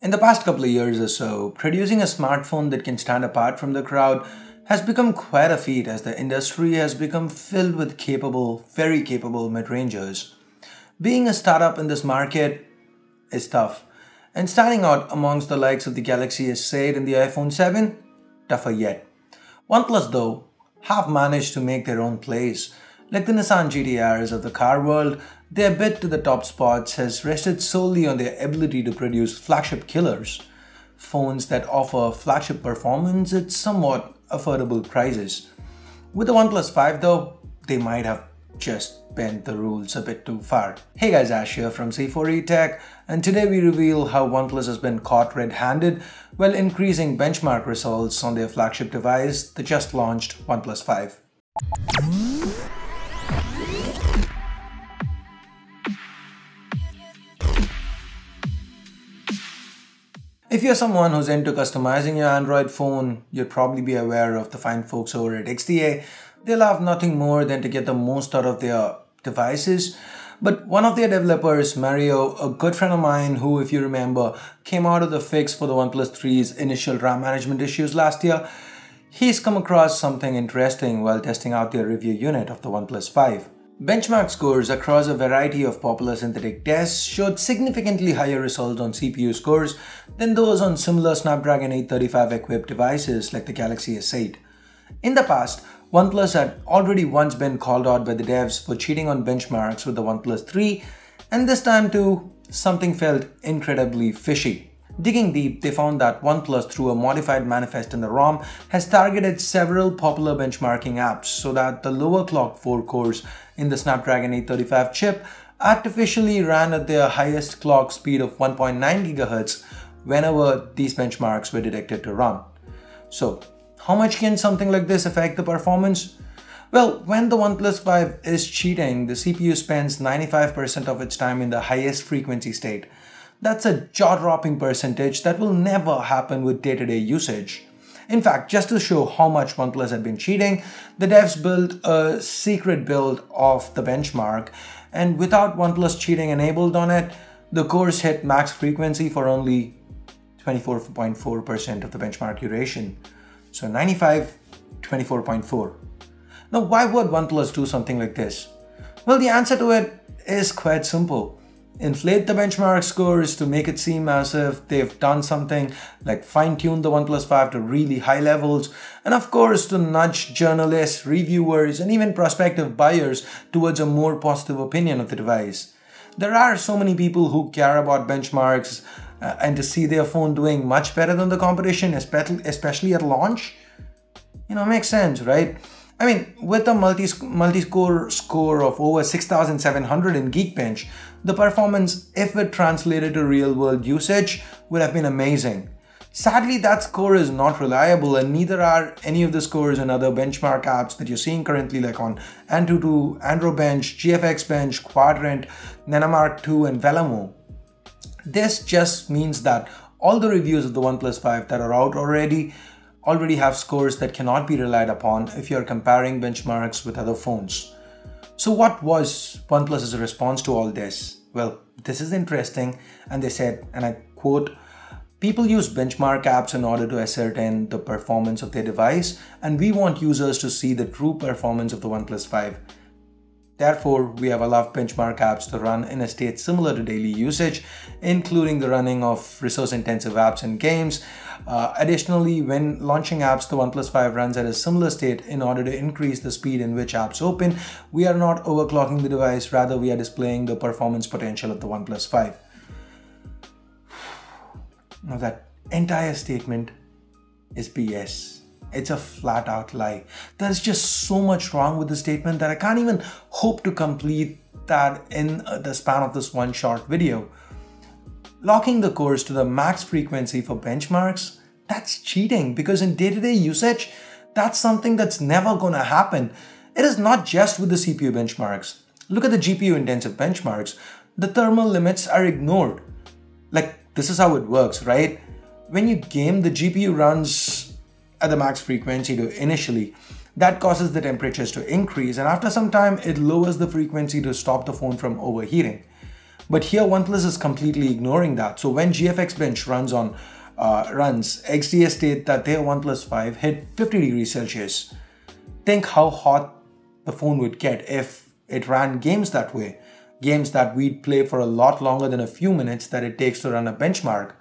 In the past couple of years or so, producing a smartphone that can stand apart from the crowd has become quite a feat as the industry has become filled with very capable mid-rangers. Being a startup in this market is tough, and standing out amongst the likes of the Galaxy S8 and the iPhone 7, tougher yet. OnePlus though have managed to make their own place. Like the Nissan GT-Rs of the car world, their bid to the top spots has rested solely on their ability to produce flagship killers. Phones that offer flagship performance at somewhat affordable prices. With the OnePlus 5 though, they might have just bent the rules a bit too far. Hey guys, Ash here from C4E Tech, and today we reveal how OnePlus has been caught red-handed while increasing benchmark results on their flagship device, the just launched OnePlus 5. If you're someone who's into customizing your Android phone, you'd probably be aware of the fine folks over at XDA. They love nothing more than to get the most out of their devices. But one of their developers, Mario, a good friend of mine who, if you remember, came out of the fix for the OnePlus 3's initial RAM management issues last year, he's come across something interesting while testing out their review unit of the OnePlus 5. Benchmark scores across a variety of popular synthetic tests showed significantly higher results on CPU scores than those on similar Snapdragon 835 equipped devices like the Galaxy S8. In the past, OnePlus had already once been called out by the devs for cheating on benchmarks with the OnePlus 3, and this time too, something felt incredibly fishy. Digging deep, they found that OnePlus, through a modified manifest in the ROM, has targeted several popular benchmarking apps so that the lower clocked 4 cores in the Snapdragon 835 chip artificially ran at their highest clock speed of 1.9 GHz whenever these benchmarks were detected to run. So, how much can something like this affect the performance? Well, when the OnePlus 5 is cheating, the CPU spends 95% of its time in the highest frequency state. That's a jaw-dropping percentage that will never happen with day-to-day usage. In fact, just to show how much OnePlus had been cheating, the devs built a secret build of the benchmark, and without OnePlus cheating enabled on it, the cores hit max frequency for only 24.4% of the benchmark duration. So 95, 24.4. Now, why would OnePlus do something like this? Well, the answer to it is quite simple. Inflate the benchmark scores to make it seem as if they've done something like fine-tune the OnePlus 5 to really high levels, and of course to nudge journalists, reviewers, and even prospective buyers towards a more positive opinion of the device. There are so many people who care about benchmarks and to see their phone doing much better than the competition, especially at launch, makes sense, right? I mean, with a multi-score score of over 6,700 in Geekbench, the performance, if it translated to real-world usage, would have been amazing. Sadly, that score is not reliable, and neither are any of the scores in other benchmark apps that you're seeing currently, like on Antutu, Androbench, GFX Bench, Quadrant, Nanomark 2, and Velamo. This just means that all the reviews of the OnePlus 5 that are out already have scores that cannot be relied upon if you're comparing benchmarks with other phones. So what was OnePlus's response to all this? Well, this is interesting, and they said, and I quote, "People use benchmark apps in order to ascertain the performance of their device, and we want users to see the true performance of the OnePlus 5. Therefore, we have allowed benchmark apps to run in a state similar to daily usage, including the running of resource-intensive apps and games. Additionally, when launching apps, the OnePlus 5 runs at a similar state in order to increase the speed in which apps open. We are not overclocking the device, rather we are displaying the performance potential of the OnePlus 5. Now that entire statement is BS. It's a flat-out lie. There's just so much wrong with the statement that I can't even hope to complete that in the span of this one short video. Locking the cores to the max frequency for benchmarks, that's cheating, because in day-to-day usage, that's something that's never gonna happen. It is not just with the CPU benchmarks. Look at the GPU-intensive benchmarks. The thermal limits are ignored. Like, this is how it works, right? When you game, the GPU runs at the max frequency initially. That causes the temperatures to increase, and after some time it lowers the frequency to stop the phone from overheating. But here OnePlus is completely ignoring that. So when GFX Bench runs XDA state that their OnePlus 5 hit 50 degrees Celsius. Think how hot the phone would get if it ran games that way. Games that we'd play for a lot longer than a few minutes that it takes to run a benchmark.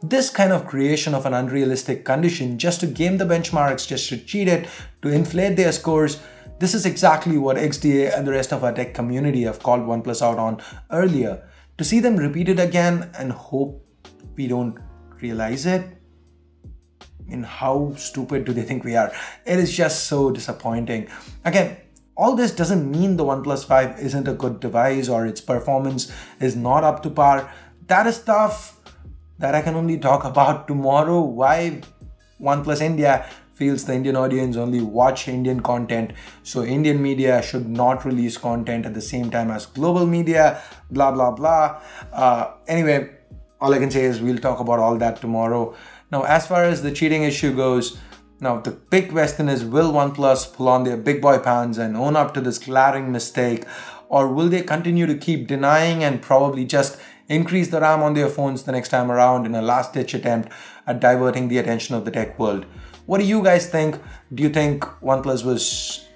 This kind of creation of an unrealistic condition just to game the benchmarks, just to cheat it, to inflate their scores, this is exactly what XDA and the rest of our tech community have called OnePlus out on earlier. To see them repeat it again and hope we don't realize it, I mean, how stupid do they think we are? It is just so disappointing. Again, all this doesn't mean the OnePlus 5 isn't a good device or its performance is not up to par. That is stuff that I can only talk about tomorrow. Why OnePlus India feels the Indian audience only watch Indian content, so Indian media should not release content at the same time as global media, blah, blah, blah. Anyway, all I can say is we'll talk about all that tomorrow. Now, as far as the cheating issue goes, now the big question is, will OnePlus pull on their big boy pants and own up to this glaring mistake, or will they continue to keep denying and probably just increase the RAM on their phones the next time around in a last-ditch attempt at diverting the attention of the tech world? What do you guys think? Do you think OnePlus was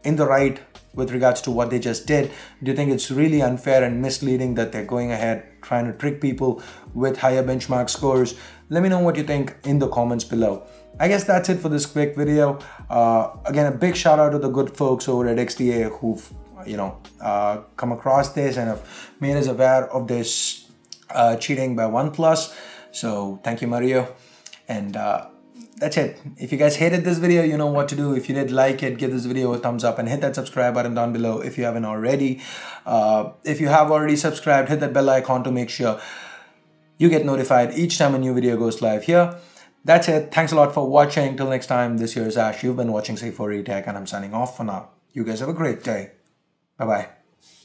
in the right with regards to what they just did? Do you think it's really unfair and misleading that they're going ahead trying to trick people with higher benchmark scores? Let me know what you think in the comments below. I guess that's it for this quick video. Again, a big shout out to the good folks over at XDA who've come across this and have made us aware of this cheating by OnePlus. So thank you, Mario. And that's it. If you guys hated this video, you know what to do. If you did like it, give this video a thumbs up and hit that subscribe button down below if you haven't already. If you have already subscribed, hit that bell icon to make sure you get notified each time a new video goes live here. That's it. Thanks a lot for watching. Till next time, this here is Ash. You've been watching Safe for Tech and I'm signing off for now. You guys have a great day. Bye-bye.